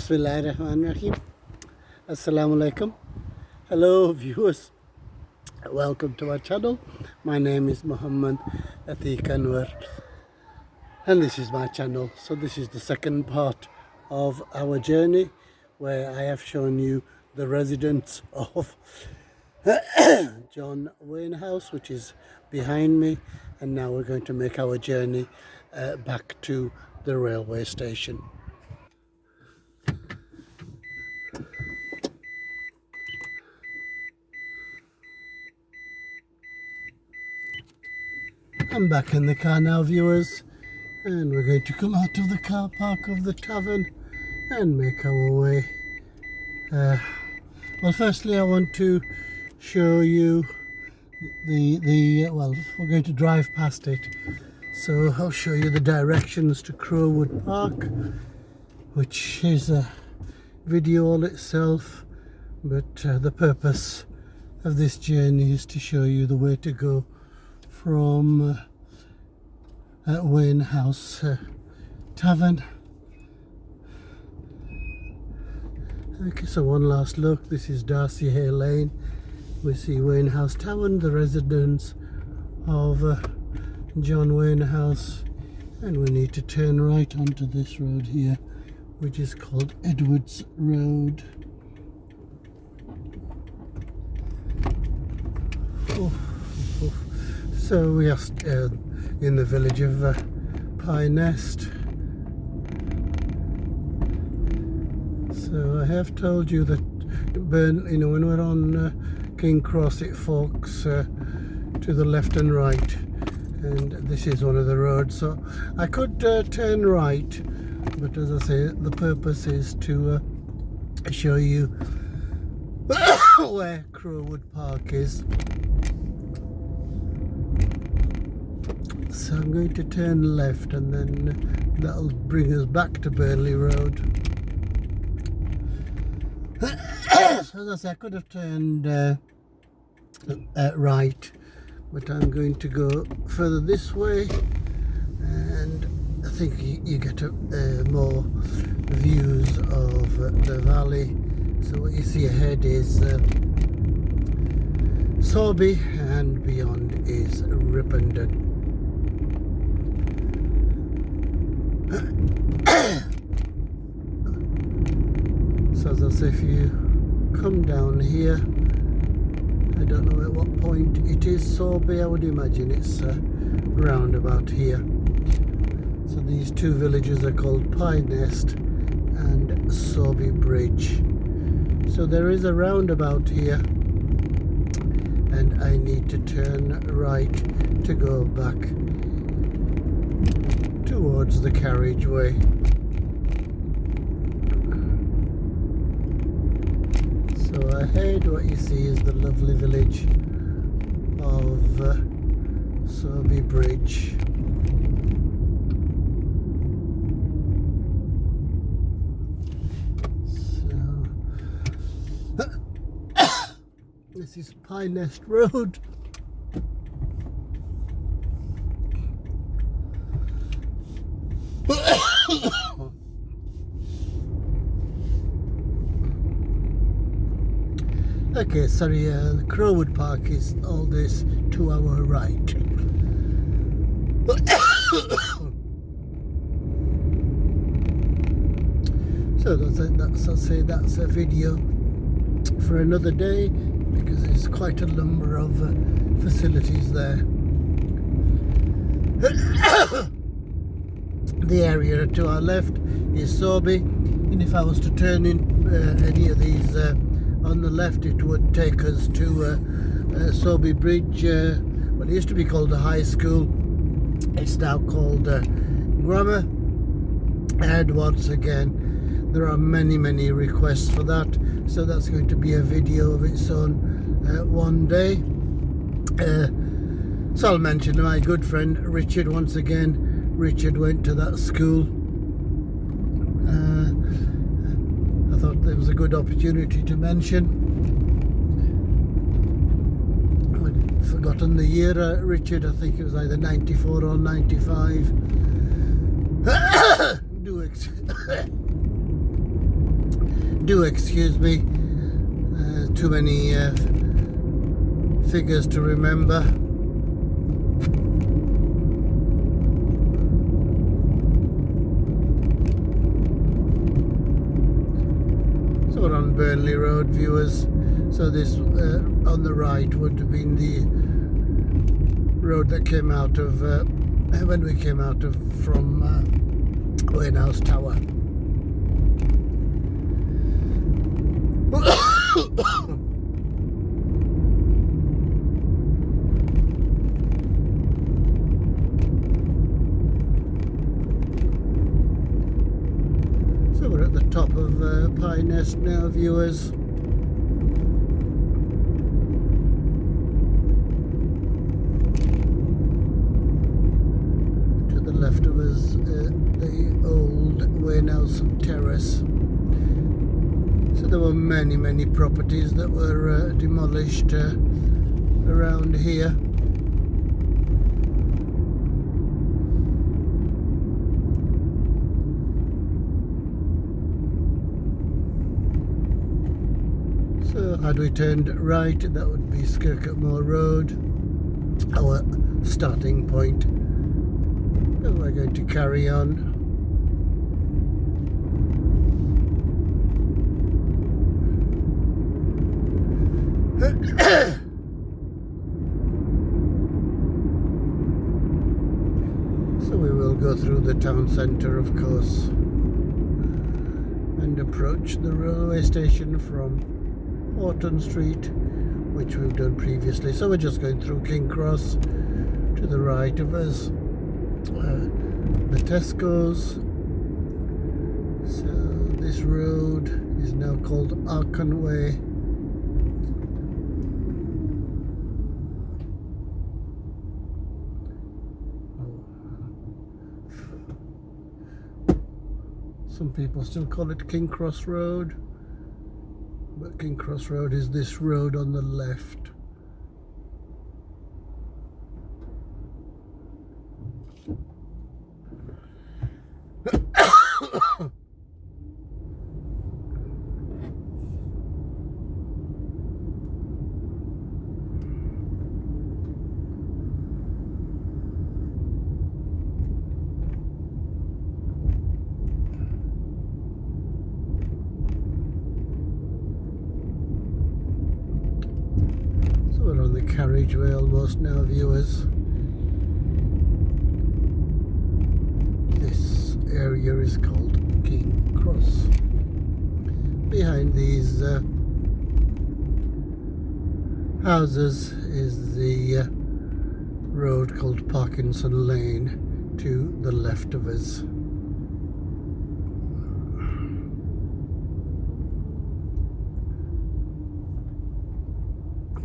Bismillahirrahmanirrahim. Assalamu alaikum. Hello viewers, welcome to our channel. My name is Muhammad Atiq Anwar and this is my channel. So this is the second part of our journey where I have shown you the residence of John Wainhouse, which is behind me, and now we're going to make our journey back to the railway station. I'm back in the car now, viewers, and we're going to come out of the car park of the tavern and make our way. Well, firstly I want to show you well, we're going to drive past it, so I'll show you the directions to Crowwood Park, which is a video all itself, but the purpose of this journey is to show you the way to go from Wainhouse Tavern. Okay, so one last look. This is Darcy Hay Lane. We see Wainhouse Tavern, the residence of John Wainhouse, and we need to turn right onto this road here, which is called Edwards Road. So we are in the village of Pie Nest. So I have told you that when we're on King Cross, it forks to the left and right, and this is one of the roads. So I could turn right, but as I say, the purpose is to show you where Crowwood Park is. So I'm going to turn left, and then that'll bring us back to Burnley Road. So as I say, I could have turned right, but I'm going to go further this way, and I think you get more views of the valley. So what you see ahead is Sorby, and beyond is Ripondon. So as I say, if you come down here, I don't know at what point it is Sorby. I would imagine it's round about here. So these two villages are called Pie Nest and Sorby Bridge. So there is a roundabout here, and I need to turn right to go back towards the carriageway. So ahead, what you see is the lovely village of Sorby Bridge. So this is Pie Nest Road. Okay, sorry, Crowwood Park is all this to our right. So that's a video for another day, because there's quite a number of facilities there. The area to our left is Sorby, and if I was to turn in any of these on the left, it would take us to Sorby Bridge. Well, it used to be called the high school, it's now called grammar, and once again there are many requests for that, so that's going to be a video of its own one day. So I'll mention my good friend Richard once again. Richard went to that school. I thought there was a good opportunity to mention. I'd forgotten the year, Richard. I think it was either 94 or 95. Do excuse me, too many figures to remember. So we're on Burnley Road, viewers. So this on the right would have been the road that came out of when we came out of from Wainhouse Tower. So we're at the top of Pine Nest now, viewers. To the left of us, the old Wainhouse Terrace. So there were many properties that were demolished around here. So had we turned right, that would be Skirketmore Road, our starting point. And we're going to carry on. So we will go through the town centre, of course, and approach the railway station from Horton Street, which we've done previously. So we're just going through King Cross. To the right of us, the Tesco's. So this road is now called Archon Way. Some people still call it King Cross Road, but King Cross Road is this road on the left. We're on the carriageway almost now, viewers. This area is called King Cross. Behind these houses is the road called Parkinson Lane to the left of us.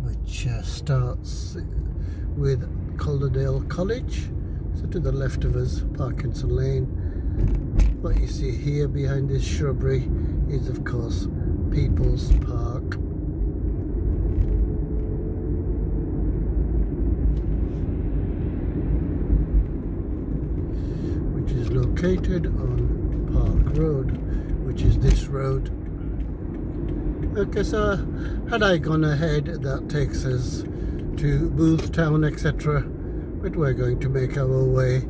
Which starts with Calderdale College. So to the left of us, Parkinson Lane. What you see here behind this shrubbery is, of course, People's Park. Which is located on Park Road, which is this road. Okay, so had I gone ahead, that takes us to Boothtown, etc. But we're going to make our way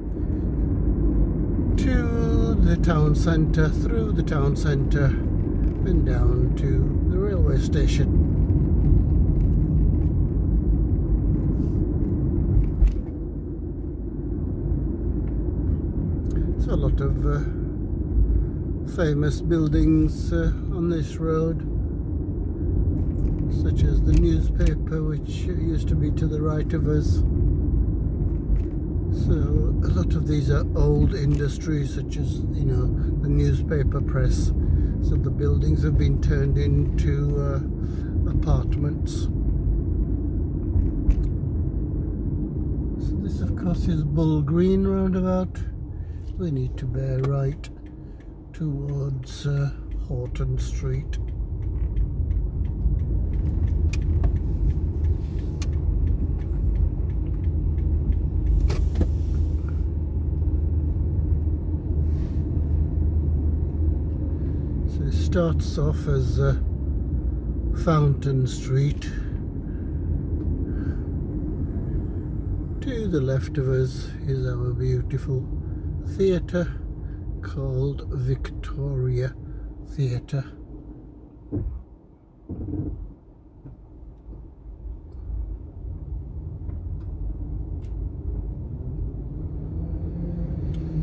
to the town centre, through the town centre, and down to the railway station. So a lot of famous buildings on this road, such as the newspaper, which used to be to the right of us. So a lot of these are old industries, such as, you know, the newspaper press. So the buildings have been turned into apartments. So this, of course, is Bull Green roundabout. We need to bear right towards Horton Street. So it starts off as Fountain Street. To the left of us is our beautiful theatre called Victoria Theatre.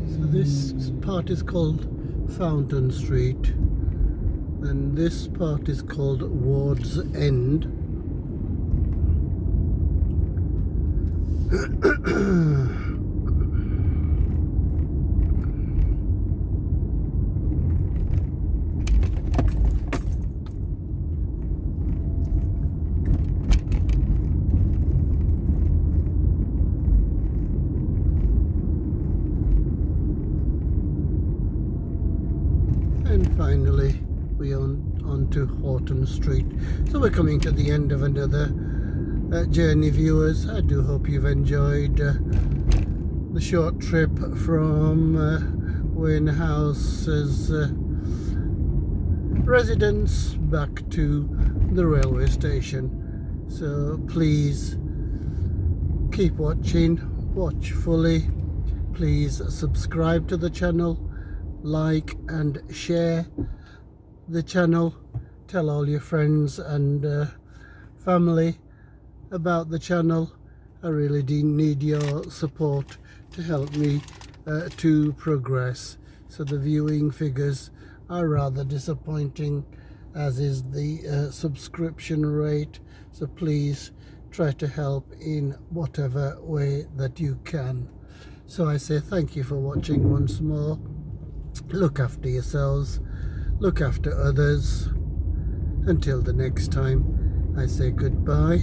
So this part is called Fountain Street, and this part is called Ward's End. And finally we on to Horton Street. So we're coming to the end of another journey, viewers. I do hope you've enjoyed the short trip from Wainhouse's residence back to the railway station. So please keep watching, watch fully. Please subscribe to the channel, like and share the channel, tell all your friends and family about the channel. I really do need your support to help me to progress. So the viewing figures are rather disappointing, as is the subscription rate. So please try to help in whatever way that you can. So I say thank you for watching once more. Look after yourselves, look after others. Until the next time, I say goodbye.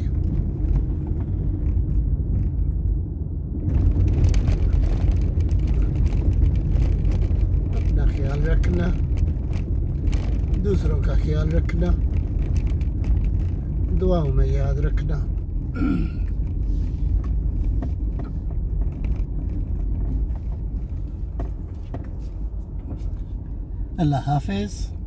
अपना ख्याल रखना, दूसरों का ख्याल रखना, दुआओं में याद रखना। अल्लाह हाफिज़।